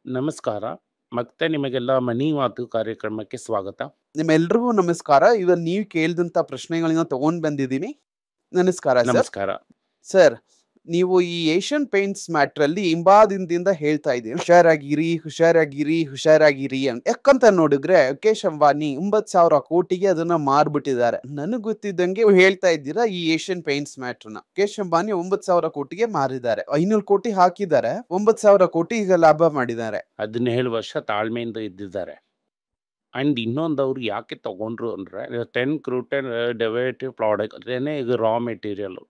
ನಮಸ್ಕಾರ. ಮತ್ತೆ ನಿಮಗೆಲ್ಲ ಮನಿ ಮಾತು ಕಾರ್ಯಕ್ರಮಕ್ಕೆ ಸ್ವಾಗತ. ನಿಮ್ಮೆಲ್ರಿಗೂ ನಮಸ್ಕಾರ. ಇವತ್ತು ನೀವು ಕೇಳಿದಂಥ ಪ್ರಶ್ನೆಗಳನ್ನ ತಗೊಂಡ್ ಬಂದಿದ್ದೀನಿ. ನಮಸ್ಕಾರ ಸರ್. ನಮಸ್ಕಾರ. ಸರ್, ನೀವು ಈ ಏಷ್ಯನ್ ಪೇಂಟ್ಸ್ ಮ್ಯಾಟ್ರಲ್ಲಿ ಹಿಂಬಾದಿಂದ ಹೇಳ್ತಾ ಇದ್ದೀರಿ, ಹುಷಾರಾಗಿರಿ, ಹುಷಾರಾಗಿರಿ, ಹುಷಾರಾಗಿರಿ ಅಂತ. ಯಾಕಂತ ನೋಡಿದ್ರೆ ಮುಖೇಶ್ ಅಂಬಾನಿ 9,000 ಕೋಟಿಗೆ ಅದನ್ನ ಮಾರ್ಬಿಟ್ಟಿದ್ದಾರೆ. ನನಗೆ ಗೊತ್ತಿದ್ದಂಗೆ ಹೇಳ್ತಾ ಇದ್ದೀರಾ ಈ ಏಷ್ಯನ್ ಪೇಂಟ್ಸ್ ಮ್ಯಾಟ್ರನ್ನ. ಮುಖೇಶ್ ಅಂಬಾನಿ 9,000 ಕೋಟಿಗೆ ಮಾರಿದ್ದಾರೆ. 500 ಕೋಟಿ ಹಾಕಿದ್ದಾರೆ, 9,000 ಕೋಟಿ ಈಗ ಲಾಭ ಮಾಡಿದ್ದಾರೆ. 17 ವರ್ಷ ತಾಳ್ಮೆಯಿಂದ ಇದ್ದಿದ್ದಾರೆ. ಅಂಡ್ ಇನ್ನೊಂದು ಅವ್ರು ಯಾಕೆ ತಗೊಂಡ್ರು ಅಂದ್ರೆ 10 ಕ್ರೂಟನ್ ಡೆರಿವೇಟಿವ್ ಪ್ರಾಡಕ್ಟ್ ಅದೇನೆ ಈಗ raw material.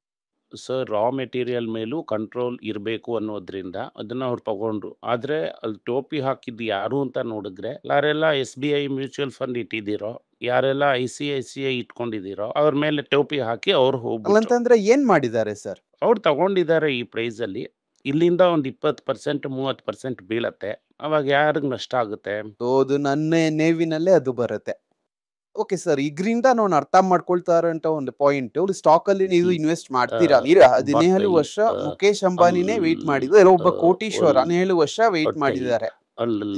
So raw material ಮೇಲೂ ಕಂಟ್ರೋಲ್ ಇರಬೇಕು ಅನ್ನೋದ್ರಿಂದ ಅದನ್ನ ಅವ್ರು ತಗೊಂಡ್ರು. ಆದ್ರೆ ಅಲ್ಲಿ ಟೋಪಿ ಹಾಕಿದ್ದು ಯಾರು ಅಂತ ನೋಡಿದ್ರೆ ಯಾರೆಲ್ಲ SBI ಮ್ಯೂಚುವಲ್ ಫಂಡ್ ಇಟ್ಟಿದ್ದೀರೋ, ಯಾರೆಲ್ಲ ICICI ಇಟ್ಕೊಂಡಿದ್ದೀರೋ ಅವ್ರ ಮೇಲೆ ಟೋಪಿ ಹಾಕಿ ಅವ್ರು ಹೋಗ್ಬಿಟ್ರು. ಅಲ್ಲಂತಂದ್ರೆ ಏನ್ ಮಾಡಿದ್ದಾರೆ ಸರ್? ಅವ್ರು ತಗೊಂಡಿದ್ದಾರೆ ಈ ಪ್ರೈಸ್ ಅಲ್ಲಿ. ಇಲ್ಲಿಂದ ಒಂದು 20% 30% ಬೀಳತ್ತೆ. ಅವಾಗ ಯಾರಿಗೆ ನಷ್ಟ ಆಗುತ್ತೆ? ಅದು ನನ್ನ ನೇವಿನಲ್ಲೇ ಅದು ಬರುತ್ತೆ. ಓಕೆ ಸರ್, ಇದ್ರಿಂದ ನಾನು ಅರ್ಥ ಮಾಡ್ಕೊಳ್ತಾ ಇರೋಂಥ ಒಂದು ಪಾಯಿಂಟ್, ಸ್ಟಾಕ್ ಅಲ್ಲಿ ನೀವು ಇನ್ವೆಸ್ಟ್ ಮಾಡ್ತೀರಾ? 17 ವರ್ಷ ಮುಖೇಶ್ ಅಂಬಾನಿನೇ ವೇಟ್ ಮಾಡಿದ್ರು. ಎಲ್ಲ ಒಬ್ಬ ಕೋಟೀಶ್ವರ 17 ವರ್ಷ ವೇಟ್ ಮಾಡಿದ್ದಾರೆ.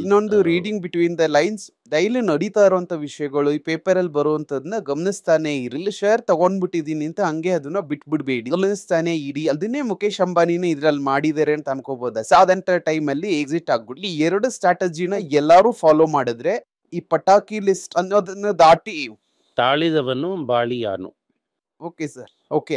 ಇನ್ನೊಂದು reading between the lines, daily ನಡೀತಾ ಇರುವಂತ ವಿಷಯಗಳು ಈ ಪೇಪರ್ ಅಲ್ಲಿ ಬರುವಂತದನ್ನ ಗಮನಿಸ್ತಾನೆ ಇರಲಿ. ಶೇರ್ ತಗೊಂಡ್ಬಿಟ್ಟಿದೀನಿ ಅಂತ ಹಂಗೆ ಅದನ್ನ ಬಿಟ್ಬಿಡ್ಬೇಡಿ, ಗಮನಿಸ್ತಾನೆ ಇಡಿ. ಅದನ್ನೇ ಮುಖೇಶ್ ಅಂಬಾನಿನೇ ಇದ್ರಲ್ಲಿ ಮಾಡಿದ್ದಾರೆ ಅಂತ ಅನ್ಕೋಬಹುದಾ? ಸಾದಂತ ಟೈಮ್ ಅಲ್ಲಿ ಎಕ್ಸಿಟ್ ಆಗ್ಬಿಡ್ಲಿ. ಈ ಎರಡು ಸ್ಟ್ರಾಟಜಿನ ಎಲ್ಲಾರು ಫಾಲೋ ಮಾಡಿದ್ರೆ ಈ ಪಟಾಕಿ ಲಿಸ್ಟ್ ಅನ್ನೋದನ್ನ ದಾಟಿ ತಾಳಿದವನು ಬಾಳಿಯಾನು. Okay sir. ಓಕೆ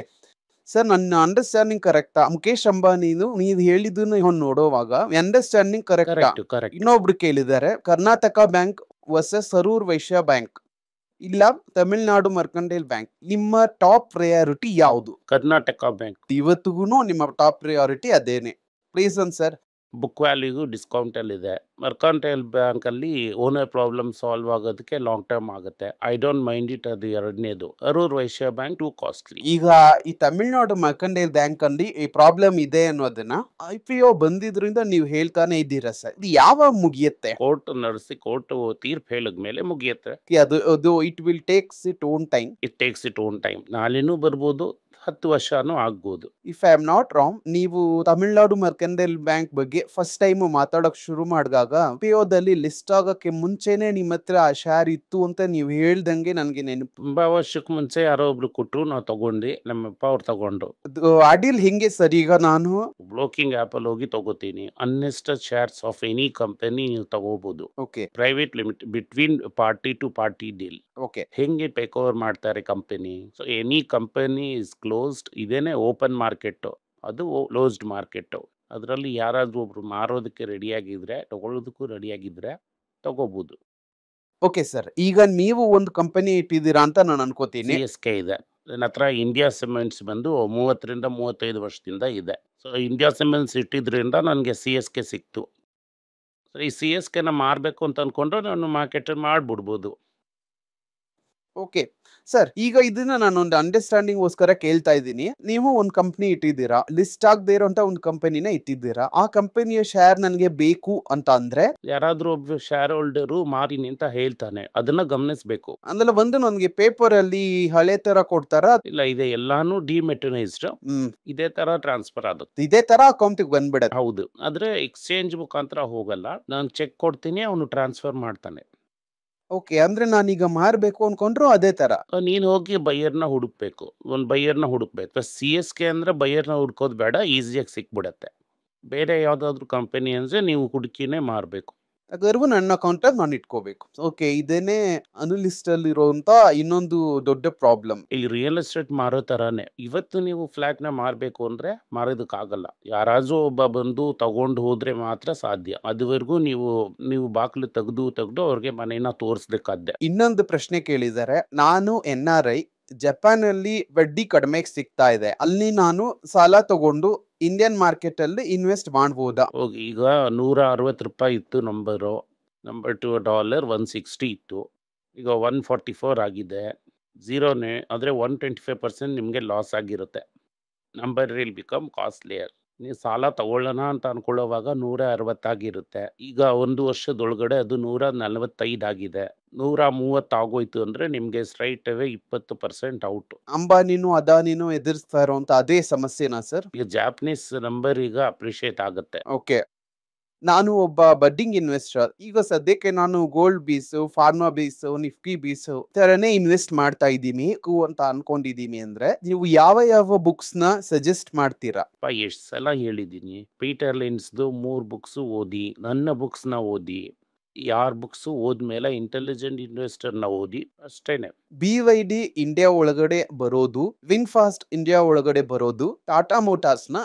ಸರ್, ನನ್ನ ಅಂಡರ್ಸ್ಟ್ಯಾಂಡಿಂಗ್ ಕರೆಕ್ಟಾ? ಮುಖೇಶ್ ಅಂಬಾನಿನು ನೀವು ಹೇಳಿದ್ದನ್ನ ಇವನ್ ನೋಡುವಾಗ ಅಂಡರ್ಸ್ಟ್ಯಾಂಡಿಂಗ್ ಕರೆಕ್ಟಾ? Correct correct. ಇನ್ನೊಬ್ರು ಕೇಳಿದ್ದಾರೆ, Karnataka bank versus Karur Vysya bank, ಇಲ್ಲ ತಮಿಳ್ನಾಡು ಮರ್ಕೆಂಟೈಲ್ ಬ್ಯಾಂಕ್, ನಿಮ್ಮ ಟಾಪ್ ಪ್ರಯಾರಿಟಿ ಯಾವುದು? ಕರ್ನಾಟಕ ಬ್ಯಾಂಕ್. ಇವತ್ತಿಗೂ ನಿಮ್ಮ ಟಾಪ್ ಪ್ರಯಾರಿಟಿ ಅದೇನೆ. Reason sir? ಬುಕ್ ವ್ಯಾಲ್ಯೂಗೂ ಡಿಸ್ಕೌಂಟ್ ಅಲ್ಲಿ ಇದೆ. ಮರ್ಕಾಂಟೈಲ್ ಬ್ಯಾಂಕ್ ಅಲ್ಲಿ ಓನರ್ ಪ್ರಾಬ್ಲಮ್ ಸಾಲ್ವ್ ಆಗೋದಕ್ಕೆ ಲಾಂಗ್ ಟರ್ಮ್ ಆಗುತ್ತೆ. I don't mind it. ಅದು ಎರಡನೇದು. ಅರೂರ್ ವೈಶ್ಯ ಬ್ಯಾಂಕ್ ಟೂ ಕಾಸ್ಟ್ಲಿ. ಈಗ ಈ ತಮಿಳ್ನಾಡು ಮರ್ಕೆಂಟೈಲ್ ಬ್ಯಾಂಕ್ ಅಲ್ಲಿ ಈ ಪ್ರಾಬ್ಲಮ್ ಇದೆ ಅನ್ನೋದನ್ನ IPO ಬಂದಿದ್ರಿಂದ ನೀವು ಹೇಳ್ತಾನೆ ಇದ್ದೀರಾ ಸರ್. ಇದು ಯಾವಾಗ ಮುಗಿಯುತ್ತೆ? ಕೋರ್ಟ್ ನಡೆಸಿ ಕೋರ್ಟ್ ತೀರ್ಪು ಹೇಳಿದ್ಮೇಲೆ ಮುಗಿಯುತ್ತೆ. ಅದು it will takes it own time. It takes it own time. ನಾಳೆನೂ ಬರ್ಬೋದು, 10 ವರ್ಷನೂ ಆಗ್ಬೋದು. If I am not wrong, ನೀವು ತಮಿಳ್ನಾಡು ಮರ್ಕೆಂಟೈಲ್ ಬ್ಯಾಂಕ್ ಬಗ್ಗೆ ಫಸ್ಟ್ ಟೈಮ್ ಮಾತಾಡಕ್ ಶುರು ಮಾಡಿದಾಗ IPOದಲ್ಲಿ ಲಿಸ್ಟ್ ಆಗಕ್ಕೆ ಮುಂಚೆನೆ ನಿಮ್ಮ ಹತ್ರ ಆ ಶೇರ್ ಇತ್ತು ಅಂತ ನೀವು ಹೇಳ್ದಂಗೆ ನನ್ಗೆ ನೆನಪು. ತುಂಬಾ ವರ್ಷಕ್ಕೆ ಮುಂಚೆ ಯಾರೋ ಒಬ್ರು ಕೊಟ್ರು, ನಾವು ತಗೊಂಡು ನಮ್ಮಪ್ಪ ಅವ್ರು ತಗೊಂಡು. ಅಡಿಲ್ ಹಿಂಗೆ ಸರ್. ಈಗ ನಾನು ಬ್ರೋಕಿಂಗ್ ಆಪ್ ಅಲ್ಲಿ ಹೋಗಿ ತಗೋತೀನಿ. Unlisted shares of any company ನೀವು ತಗೋಬಹುದು. Okay private limit between party to party deal. Okay ಹೆಂಗೆ ಟೇಕ್ ಓವರ್ ಮಾಡ್ತಾರೆ company. So any company is closed. ಇದೇನೆ ಓಪನ್ ಮಾರ್ಕೆಟ್, ಅದು ಕ್ಲೋಸ್ಡ್ ಮಾರ್ಕೆಟ್. ಅದರಲ್ಲಿ ಯಾರಾದ್ರೂ ಒಬ್ರು ಮಾರೋದಕ್ಕೆ ರೆಡಿ ಆಗಿದ್ರೆ, ತಗೊಳ್ಳೋದಕ್ಕೂ ರೆಡಿ ಆಗಿದ್ರೆ ತಗೋಬಹುದು. ಓಕೆ ಸರ್, ಈಗ ನೀವು ಒಂದು ಕಂಪನಿ ಇಟ್ಟಿದ್ದೀರಾ ಅಂತ ನಾನು ಅನ್ಕೋತೀನಿ. CSK ಇದೆ ನನ್ನ ಹತ್ರ. ಇಂಡಿಯಾ ಸಿಮೆಂಟ್ಸ್ ಬಂದು 30 ರಿಂದ 35 ವರ್ಷದಿಂದ ಇದೆ. ಸೊ ಇಂಡಿಯಾ ಸಿಮೆಂಟ್ಸ್ ಇಟ್ಟಿದ್ರಿಂದ ನನಗೆ CSK ಸಿಕ್ತು. ಸೊ ಈ CSKನ ಮಾರಬೇಕು ಅಂತ ಅನ್ಕೊಂಡ್ರೆ ನಾನು ಮಾರ್ಕೆಟಲ್ಲಿ ಮಾಡ್ಬಿಡ್ಬೋದು. ಓಕೆ ಸರ್, ಈಗ ಇದನ್ನ ನಾನೊಂದು ಅಂಡರ್ಸ್ಟ್ಯಾಂಡಿಂಗ್ ಗೋಸ್ಕರ ಕೇಳ್ತಾ ಇದ್ದೀನಿ. ನೀವು ಒಂದು ಕಂಪನಿ ಇಟ್ಟಿದ್ದೀರಾ, ಲಿಸ್ಟ್ ಆಗದೆ ಇರೋಂತ ಒಂದು ಕಂಪನಿನ ಇಟ್ಟಿದ್ದೀರಾ. ಆ ಕಂಪನಿಯ ಶೇರ್ ನನಗೆ ಬೇಕು ಅಂತ ಅಂದ್ರೆ ಯಾರಾದ್ರೂ ಒಬ್ಬ ಶೇರ್ ಹೋಲ್ಡರು ಮಾರಿನಿ ಅಂತ ಹೇಳ್ತಾನೆ, ಅದನ್ನ ಗಮನಿಸಬೇಕು. ಅಂದ್ರೆ ಒಂದು ನನಗೆ ಪೇಪರ್ ಅಲ್ಲಿ ಹಳೆ ತರ ಕೊಡ್ತಾರ? ಇಲ್ಲ, ಇದೆ ಎಲ್ಲಾನು ಡಿಮೆಟನೈಸ್ಡ್. ಇದೇ ತರ ಟ್ರಾನ್ಸ್ಫರ್ ಆಗುತ್ತೆ. ಇದೇ ತರ ಅಕೌಂಟಿಗೆ ಬಂದ್ಬಿಡತ್ತೆ? ಹೌದು. ಆದ್ರೆ ಎಕ್ಸ್ಚೇಂಜ್ ಮುಖಾಂತರ ಹೋಗಲ್ಲ. ನಾನು ಚೆಕ್ ಕೊಡ್ತೀನಿ, ಅವನು ಟ್ರಾನ್ಸ್ಫರ್ ಮಾಡ್ತಾನೆ. ಓಕೆ, ಅಂದ್ರೆ ನಾನೀಗ ಮಾರ್ಬೇಕು ಅನ್ಕೊಂಡ್ರು ಅದೇ ತರ? ನೀನು ಹೋಗಿ ಬೈಯರ್ನ ಹುಡುಕ್ಬೇಕು. ಒಂದು ಬೈಯರ್ನ ಹುಡುಕ್ಬೇಕು. CSK ಅಂದ್ರೆ ಬೈಯರ್ನ ಹುಡ್ಕೋದು ಬೇಡ, ಈಸಿಯಾಗಿ ಸಿಕ್ಬಿಡತ್ತೆ. ಬೇರೆ ಯಾವ್ದಾದ್ರು ಕಂಪನಿ ಅಂದ್ರೆ ನೀವು ಹುಡುಕಿನೇ ಮಾರಬೇಕು. ಅದರ್ವು ನನ್ನ ಅಕೌಂಟ್ ನಾನು ಇಟ್ಕೋಬೇಕು. ಓಕೆ, ಇದೇನೆ ಅನ್ಲಿಸ್ಟ್ ಅಲ್ಲಿ ಇರುವಂತ ಇನ್ನೊಂದು ದೊಡ್ಡ ಪ್ರಾಬ್ಲಮ್. ಈ ರಿಯಲ್ ಎಸ್ಟೇಟ್ ಮಾರೋ ತರಾನೇ. ಇವತ್ತು ನೀವು ಫ್ಲಾಟ್ ನ ಮಾರಬೇಕು ಅಂದ್ರೆ ಮಾರೋದಕ್ಕಾಗಲ್ಲ. ಯಾರಾದ್ರೂ ಒಬ್ಬ ಬಂದು ತಗೊಂಡು ಹೋದ್ರೆ ಮಾತ್ರ ಸಾಧ್ಯ. ಅದುವರೆಗೂ ನೀವು ಬಾಗಿಲು ತೆಗೆದು ಅವ್ರಿಗೆ ಮನೆಯನ್ನ ತೋರಿಸ್ಬೇಕಾದ್ದೆ. ಇನ್ನೊಂದು ಪ್ರಶ್ನೆ ಕೇಳಿದ್ದಾರೆ, ನಾನು NRI, ಜಪಾನ್ ಅಲ್ಲಿ ಬಡ್ಡಿ ಕಡಿಮೆ ಸಿಗ್ತಾ ಇದೆ, ಅಲ್ಲಿ ನಾನು ಸಾಲ ತಗೊಂಡು ಇಂಡಿಯನ್ ಮಾರ್ಕೆಟ್ ಅಲ್ಲಿ ಇನ್ವೆಸ್ಟ್ ಮಾಡಬಹುದಾ? ಹೋಗಿ ಈಗ $160 ಇತ್ತು ನಂಬರ್ 2 ಡಾಲರ್ 160 ಇತ್ತು. ಈಗ 144 ಆಗಿದೆ. ಝೀರೋನೇ ಆದರೆ 125% ನಿಮಗೆ ಲಾಸ್ ಆಗಿರುತ್ತೆ. Number will become costlier. ನೀವು ಸಾಲ ತಗೊಳ್ಳೋಣ ಅಂತ ಅನ್ಕೊಳ್ಳೋವಾಗ 160 ಆಗಿರುತ್ತೆ. ಈಗ 1 ವರ್ಷದೊಳಗಡೆ ಅದು 145 ಆಗಿದೆ. 130 ಆಗೋಯ್ತು ಅಂದ್ರೆ ನಿಮಗೆ ಸ್ಟ್ರೈಟ್ ಅವೇ 20% ಔಟ್. ಅಂಬಾನಿನು ಅದಾನಿನು ಎದುರಿಸ್ತಾ ಇರುವಂತ ಅದೇ ಸಮಸ್ಯೆನಾ ಸರ್? ಈಗ ಜಾಪನೀಸ್ ನಂಬರ್ ಈಗ ಅಪ್ರಿಷಿಯೇಟ್ ಆಗುತ್ತೆ. ಓಕೆ ನಾನು ಒಬ್ಬ ಬಡ್ಡಿಂಗ್ ಇನ್ವೆಸ್ಟರ್. ಈಗ ಸದ್ಯಕ್ಕೆ ನಾನು ಗೋಲ್ಡ್ ಬೀಸು, ಫಾರ್ಮಾ ಬೀಸು, ನಿಫ್ಟಿ ಬೀಸು ಈ ತರನೇ ಇನ್ವೆಸ್ಟ್ ಮಾಡ್ತಾ ಇದ್ದೀನಿ ಅಂತ ಅನ್ಕೊಂಡಿದೀನಿ ಅಂದ್ರೆ ನೀವು ಯಾವ ಬುಕ್ಸ್‌ನ ಸಜೆಸ್ಟ್ ಮಾಡ್ತೀರಾ? ಎಷ್ಟು ಸಲ ಹೇಳಿದ್ದೀನಿ. ಪೀಟರ್ ಲಿಂಡ್ಸ್‌ದು 3 ಬುಕ್ಸು ಓದಿ, ನನ್ನ ಬುಕ್ಸ್‌ನ ಓದಿ. ಯಾರ ಬುಕ್ಸು ಓದ್ಮೇಲೆ ಇಂಟೆಲಿಜೆಂಟ್ ಇನ್ವೆಸ್ಟರ್‌ನ ಓದಿ ಅಷ್ಟೇನೆ. BYD ಇಂಡಿಯಾ ಒಳಗಡೆ ಬರೋದು, ವಿನ್‌ಫಾಸ್ಟ್ ಇಂಡಿಯಾ ಒಳಗಡೆ ಬರೋದು, ಟಾಟಾ ಮೋಟಾರ್ಸ್‌ನ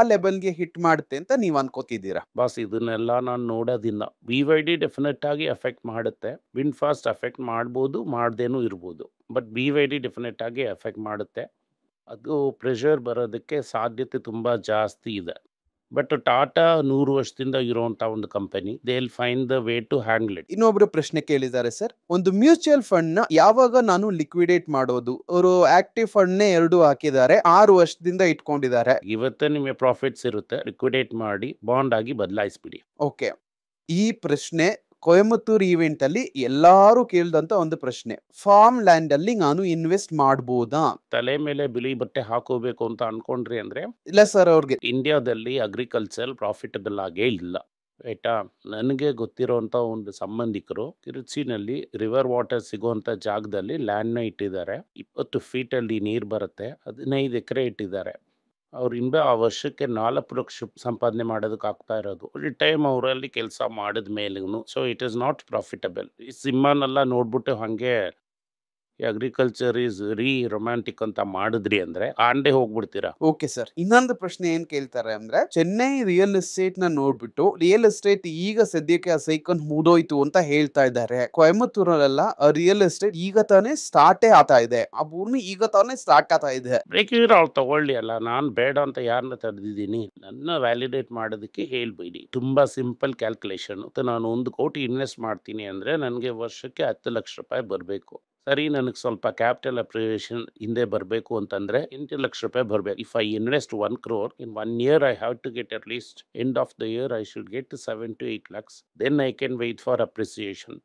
ಲೆವೆಲ್‌ಗೆ ಹಿಟ್ ಮಾಡುತ್ತೆ ಅಂತ ನೀವ್ ಅನ್ಕೋತಿದ್ದೀರಾ? ಬಾಸ್ ಇದನ್ನೆಲ್ಲ ನಾನು ನೋಡೋದಿಲ್ಲ. BYD ಡೆಫಿನೆಟ್ ಆಗಿ ಅಫೆಕ್ಟ್ ಮಾಡುತ್ತೆ. ವಿನ್‌ಫಾಸ್ಟ್ ಅಫೆಕ್ಟ್ ಮಾಡ್ಬೋದು, ಮಾಡ್ದೇನೂ ಇರ್ಬೋದು. ಬಟ್ BYD ಡೆಫಿನೆಟ್ ಆಗಿ ಅಫೆಕ್ಟ್ ಮಾಡುತ್ತೆ. ಅದು ಪ್ರೆಷರ್ ಬರೋದಕ್ಕೆ ಸಾಧ್ಯತೆ ತುಂಬಾ ಜಾಸ್ತಿ ಇದೆ. ಬಟ್ ಟಾಟಾ 100 ವರ್ಷದಿಂದ ಇರುವಂತ ಒಂದು company. They will find the way to handle it. ಇನ್ನೊಬ್ರು ಪ್ರಶ್ನೆ ಕೇಳಿದ್ದಾರೆ ಸರ್. ಒಂದು ಮ್ಯೂಚುವಲ್ ಫಂಡ್ ನ ಯಾವಾಗ ನಾನು ಲಿಕ್ವಿಡೇಟ್ ಮಾಡೋದು? ಅವರು ಆಕ್ಟಿವ್ ಫಂಡ್ ನೇ 2 ಹಾಕಿದ್ದಾರೆ. 6 ವರ್ಷದಿಂದ ಇಟ್ಕೊಂಡಿದ್ದಾರೆ. ಇವತ್ತೇ ನಿಮಗೆ ಪ್ರಾಫಿಟ್ಸ್ ಇರುತ್ತೆ. ಲಿಕ್ವಿಡೇಟ್ ಮಾಡಿ ಬಾಂಡ್ ಆಗಿ ಬದಲಾಯಿಸ್ಬಿಡಿ. ಓಕೆ. ಈ ಪ್ರಶ್ನೆ ಕೊಯಮತ್ತೂರ್ ಈವೆಂಟ್ ಅಲ್ಲಿ ಎಲ್ಲಾರು ಕೇಳಿದಂತ ಒಂದು ಪ್ರಶ್ನೆ. ಫಾರ್ಮ್ ಲ್ಯಾಂಡ್ ಅಲ್ಲಿ ನಾನು ಇನ್ವೆಸ್ಟ್ ಮಾಡಬಹುದಾ? ತಲೆ ಮೇಲೆ ಬಿಳಿ ಬಟ್ಟೆ ಹಾಕೋಬೇಕು ಅಂತ ಅನ್ಕೊಂಡ್ರಿ ಅಂದ್ರೆ ಇಲ್ಲ ಸರ್, ಅವ್ರಿಗೆ ಇಂಡಿಯಾದಲ್ಲಿ ಅಗ್ರಿಕಲ್ಚರ್ ಪ್ರಾಫಿಟಬಲ್ ಆಗೇ ಇಲ್ಲ. ಆಯ್ತಾ? ನನಗೆ ಗೊತ್ತಿರೋಂಥ ಒಂದು ಸಂಬಂಧಿಕರು ತಿರುಚಿನಲ್ಲಿ ರಿವರ್ ವಾಟರ್ ಸಿಗುವಂಥ ಜಾಗದಲ್ಲಿ ಲ್ಯಾಂಡ್ನ ಇಟ್ಟಿದ್ದಾರೆ. 20 ಫೀಟಲ್ಲಿ ನೀರು ಬರುತ್ತೆ. 15 ಎಕರೆ ಇಟ್ಟಿದ್ದಾರೆ. ಅವರಿಂದ ಆ ವರ್ಷಕ್ಕೆ 4 ಲಕ್ಷ ಸಂಪಾದನೆ ಮಾಡೋದಕ್ಕೆ ಆಗ್ತಾ ಇರೋದು. ಒಳ್ಳೆ ಟೈಮ್ ಅವರಲ್ಲಿ ಕೆಲಸ ಮಾಡಿದ ಮೇಲೂ. So it is not profitable. ಈ ಸಿನಿಮಾನೆಲ್ಲ ನೋಡ್ಬಿಟ್ಟು ಹಾಗೆ ಅಗ್ರಿಕಲ್ಚರ್ ಈಸ್ ವೆರಿ ರೊಮ್ಯಾಂಟಿಕ್ ಅಂತ ಮಾಡಿದ್ರಿ ಅಂದ್ರೆ ಆಂಡೆ ಹೋಗ್ಬಿಡ್ತೀರಾ. Okay sir. ಇನ್ನೊಂದು ಪ್ರಶ್ನೆ ಏನ್ ಕೇಳ್ತಾರೆ ಅಂದ್ರೆ, ಚೆನ್ನೈ ರಿಯಲ್ ಎಸ್ಟೇಟ್ ನ ನೋಡ್ಬಿಟ್ಟು ರಿಯಲ್ ಎಸ್ಟೇಟ್ ಈಗ ಸದ್ಯಕ್ಕೆ ಆ ಸೈಕಲ್ ಮುಗ್ದೋಯ್ತು ಅಂತ ಹೇಳ್ತಾ ಇದ್ದಾರೆ. ಕೊಯಮತ್ತೂರಲ್ಲೆಲ್ಲ ರಿಯಲ್ ಎಸ್ಟೇಟ್ ಈಗ ತಾನೇ ಸ್ಟಾರ್ಟೇ ಆಗ್ತಾ ಇದೆ. ಆ ಭೂಮಿ ಈಗ ತಾನೇ ಸ್ಟಾರ್ಟ್ ಆಗ್ತಾ ಇದೆ. ಬೇಕಿದ್ರೆ ಅವ್ರು ತಗೊಳ್ಳಿ ಅಲ್ಲ. ನಾನು ಬೇಡ ಅಂತ ಯಾರನ್ನ ತಡೆದಿದ್ದೀನಿ? ನನ್ನ ವ್ಯಾಲಿಡೇಟ್ ಮಾಡೋದಕ್ಕೆ ಹೇಳ್ಬೇಡಿ. ತುಂಬಾ ಸಿಂಪಲ್ ಕ್ಯಾಲ್ಕುಲೇಷನ್. ನಾನು 1 ಕೋಟಿ ಇನ್ವೆಸ್ಟ್ ಮಾಡ್ತೀನಿ ಅಂದ್ರೆ ನನಗೆ ವರ್ಷಕ್ಕೆ 10 ಲಕ್ಷ ರೂಪಾಯಿ ಬರಬೇಕು. ಸರಿ, ನನಗೆ ಸ್ವಲ್ಪ ಕ್ಯಾಪಿಟಲ್ ಅಪ್ರಿಸಿಯೇಷನ್ ಹಿಂದೆ ಬರಬೇಕು ಅಂತಂದ್ರೆ 8 ಲಕ್ಷ ರೂಪಾಯಿ ಬರಬೇಕು. If I invest 1 crore in 1 year, I have to get at least end of the year I should get 7 to 8 lakhs. Then I can wait for appreciation.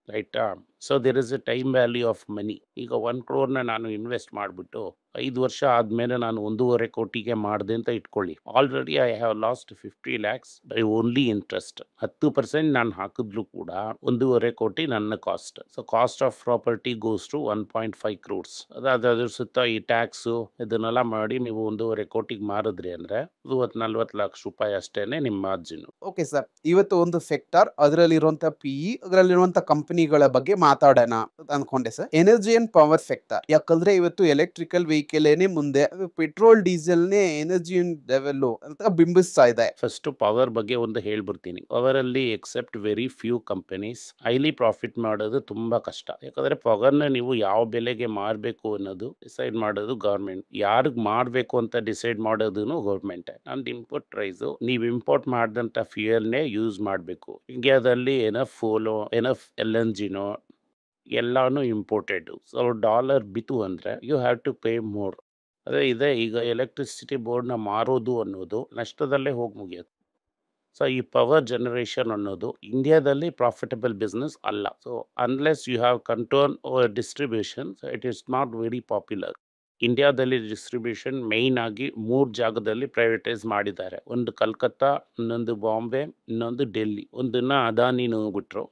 ರೈಟಾ? So there is a time value of money. ಈಗ 1 crore ನಾನು invest ಮಾಡಿಬಿಟ್ಟು 5 ವರ್ಷ ಆದಮೇಲೆ ನಾನು 1.5 ಕೋಟಿಗೆ ಮಾಡಿದೆ ಅಂತ ಇಟ್ಕೊಳ್ಳಿ. Already I have lost 50 lakhs by only interest. 10% ನಾನು ಹಾಕಿದ್ಲು ಕೂಡ 1.5 ಕೋಟಿ ನನ್ನ cost. So cost of property goes to 1.5 crores. ಅದ್ರ ಸುತ್ತ ಈ ಟ್ಯಾಕ್ಸು ಇದನ್ನೆಲ್ಲ ಮಾಡಿ ನೀವು 1.5 ಕೋಟಿಗೆ ಮಾರಿದ್ರಿ ಅಂದ್ರೆ 30-40 ಲಕ್ಷ ರೂಪಾಯಿ ಅಷ್ಟೇನೆ ನಿಮ್ಮ ಮಾರ್ಜಿನ್. Okay sir. ಇವತ್ತು ಒಂದು ಸೆಕ್ಟರ್, ಅದರಲ್ಲಿರುವಂತ PE, ಅದರಲ್ಲಿರುವಂತ ಕಂಪನಿಗಳ ಬಗ್ಗೆ ಮಾತಾಡೋಣ ಅಂತ ಅನ್ಕೊಂಡೆ sir. Energy and power sector. ಯಾಕಂದ್ರೆ ಇವತ್ತು ಎಲೆಕ್ಟ್ರಿಕಲ್ ವೆಹಿಕಲ್ ಏನೇ ಮುಂದೆ ಪೆಟ್ರೋಲ್ ಡೀಸೆಲ್ ನೇ ಎನರ್ಜಿ ಲೆವೆಲ್ ಅಂತ ಬಿಂಬಿಸ್ತಾ ಇದೆ. ಫಸ್ಟ್ ಪವರ್ ಬಗ್ಗೆ ಒಂದು ಹೇಳ್ಬಿಡ್ತೀನಿ. ಪವರ್ ಅಲ್ಲಿ except very few companies highly profit ಮಾಡೋದು ತುಂಬಾ ಕಷ್ಟ. ಯಾಕಂದ್ರೆ ಪವರ್ನ ನೀವು ಯಾವ ಬೆಲೆಗೆ ಮಾರಬೇಕು ಅನ್ನೋದು ಡಿಸೈಡ್ ಮಾಡೋದು ಗವರ್ಮೆಂಟ್. ಯಾರಿಗೆ ಮಾರಬೇಕು ಅಂತ ಡಿಸೈಡ್ ಮಾಡೋದು ಗವರ್ಮೆಂಟ್. ನಂದು ಇಂಪೋರ್ಟ್ ಪ್ರೈಸ್, ನೀವು ಇಂಪೋರ್ಟ್ ಮಾಡಿದಂತ ಫ್ಯೂಯಲ್ನೇ ಯೂಸ್ ಮಾಡಬೇಕು. ಇಂಡಿಯಾದಲ್ಲಿ ಎನಫ್ ಫೋಲೋ, ಎನಫ್ LNGನೋ ಎಲ್ಲಾನು ಇಂಪೋರ್ಟೆಡ್. ಸೊ ಡಾಲರ್ ಬಿತ್ತು ಅಂದ್ರೆ you have to pay more. ಅದೇ ಇದೆ. ಈಗ ಎಲೆಕ್ಟ್ರಿಸಿಟಿ ಬೋರ್ಡ್ನ ಮಾರೋದು ಅನ್ನೋದು ನಷ್ಟದಲ್ಲೇ ಹೋಗಿ ಮುಗಿಯುತ್ತೆ. ಸೊ ಈ ಪವರ್ ಜನರೇಷನ್ ಅನ್ನೋದು ಇಂಡಿಯಾದಲ್ಲಿ ಪ್ರಾಫಿಟಬಲ್ ಬಿಸ್ನೆಸ್ ಅಲ್ಲ. So unless you have control over distribution, it is not very popular. ಇಂಡಿಯಾದಲ್ಲಿ ಡಿಸ್ಟ್ರಿಬ್ಯೂಷನ್ ಮೇಯ್ನ್ ಆಗಿ 3 ಜಾಗದಲ್ಲಿ ಪ್ರೈವೇಟೈಸ್ ಮಾಡಿದ್ದಾರೆ. ಒಂದು ಕಲ್ಕತ್ತಾ, ಇನ್ನೊಂದು ಬಾಂಬೆ, ಇನ್ನೊಂದು ಡೆಲ್ಲಿ. ಒಂದನ್ನ ಅದಾನಿನ ಬಿಟ್ರು.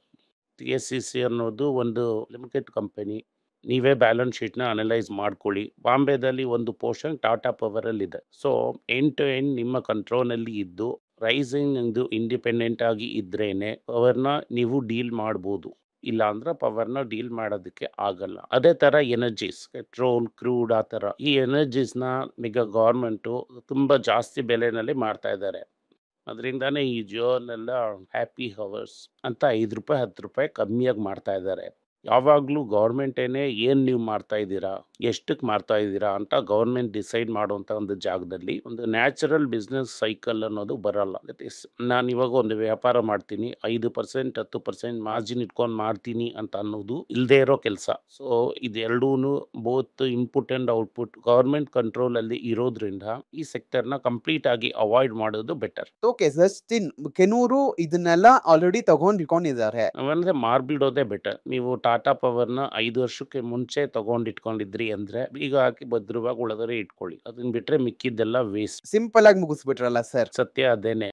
TSCC ಅನ್ನೋದು ಒಂದು ಲಿಮಿಟೆಡ್ ಕಂಪನಿ. ನೀವೇ ಬ್ಯಾಲೆನ್ಸ್ ಶೀಟ್ನ ಅನಲೈಸ್ ಮಾಡ್ಕೊಳ್ಳಿ. ಬಾಂಬೆದಲ್ಲಿ ಒಂದು ಪೋರ್ಷನ್ ಟಾಟಾ ಪವರಲ್ಲಿದೆ. ಸೊ ಎಂಡ್ ಟು ಎಂಡ್ ನಿಮ್ಮ ಕಂಟ್ರೋಲ್ನಲ್ಲಿ ಇದ್ದು ರೈಸಿಂಗ್ ಇಂಡಿಪೆಂಡೆಂಟ್ ಆಗಿ ಇದ್ರೇನೆ ಪವರ್ನ ನೀವು ಡೀಲ್ ಮಾಡ್ಬೋದು. ಇಲ್ಲ ಅಂದ್ರೆ ಪವರ್ನ ಡೀಲ್ ಮಾಡೋದಕ್ಕೆ ಆಗಲ್ಲ. ಅದೇ ಥರ ಎನರ್ಜೀಸ್, ಪೆಟ್ರೋಲ್, ಕ್ರೂಡ್, ಆ ಥರ ಈ ಎನರ್ಜೀಸ್ನ ಈಗ ಗೌರ್ಮೆಂಟು ತುಂಬ ಜಾಸ್ತಿ ಬೆಲೆನಲ್ಲಿ ಮಾಡ್ತಾ ಇದ್ದಾರೆ. ಅದರಿಂದಾನೇ ಈ ಜಿಯೋನೆಲ್ಲ ಹ್ಯಾಪಿ ಹವರ್ಸ್ ಅಂತ 5 ರೂಪಾಯಿ 10 ರೂಪಾಯಿ ಕಮ್ಮಿಯಾಗಿ ಮಾಡ್ತಾ ಇದ್ದಾರೆ. ಯಾವಾಗಲೂ ಗೌರ್ಮೆಂಟೇನೆ ಏನು ನೀವು ಮಾಡ್ತಾ ಇದ್ದೀರಾ, ಎಷ್ಟಕ್ಕೆ ಮಾಡ್ತಾ ಇದ್ದೀರಾ ಅಂತ ಗೌರ್ಮೆಂಟ್ ಡಿಸೈಡ್ ಮಾಡುವಂಥ ಒಂದು ಜಾಗದಲ್ಲಿ ಒಂದು ನ್ಯಾಚುರಲ್ ಬಿಸ್ನೆಸ್ ಸೈಕಲ್ ಅನ್ನೋದು ಬರಲ್ಲ. ದಟ್ ಈಸ್, ನಾನು ಇವಾಗ ಒಂದು ವ್ಯಾಪಾರ ಮಾಡ್ತೀನಿ, 5% 10% ಮಾರ್ಜಿನ್ ಇಟ್ಕೊಂಡು ಮಾಡ್ತೀನಿ ಅಂತ ಅನ್ನೋದು ಇಲ್ಲದೆ ಇರೋ ಕೆಲಸ. ಸೊ ಇದೆರಡೂ both input and output government ಕಂಟ್ರೋಲಲ್ಲಿ ಇರೋದ್ರಿಂದ ಈ ಸೆಕ್ಟರ್ನ ಕಂಪ್ಲೀಟ್ ಆಗಿ ಅವಾಯ್ಡ್ ಮಾಡೋದು ಬೆಟರ್. Okay sir. ಸ್ಟಿನ್ ಕೆಲವರು ಇದನ್ನೆಲ್ಲ ಆಲ್ರೆಡಿ ತಗೊಂಡಿದ್ದಾರೆ. ಅಂದರೆ ಮಾರ್ಬಿಡೋದೇ ಬೆಟರ್. ನೀವು ಟಾಟಾ ಪವರ್ನ 5 ವರ್ಷಕ್ಕೆ ಮುಂಚೆ ತಗೊಂಡಿಟ್ಕೊಂಡಿದ್ರಿ ಅಂದ್ರೆ ಈಗ ಹಾಕಿ ಭದ್ರವಾಗಿ ಒಳಗಡೆ ಇಟ್ಕೊಳ್ಳಿ. ಅದನ್ನ ಬಿಟ್ರೆ ಮಿಕ್ಕಿದ್ದೆಲ್ಲ ವೇಸ್ಟ್. ಸಿಂಪಲ್ ಆಗಿ ಮುಗಿಸ್ಬಿಟ್ರಲ್ಲ ಸರ್. ಸತ್ಯ ಅದೇನೆ.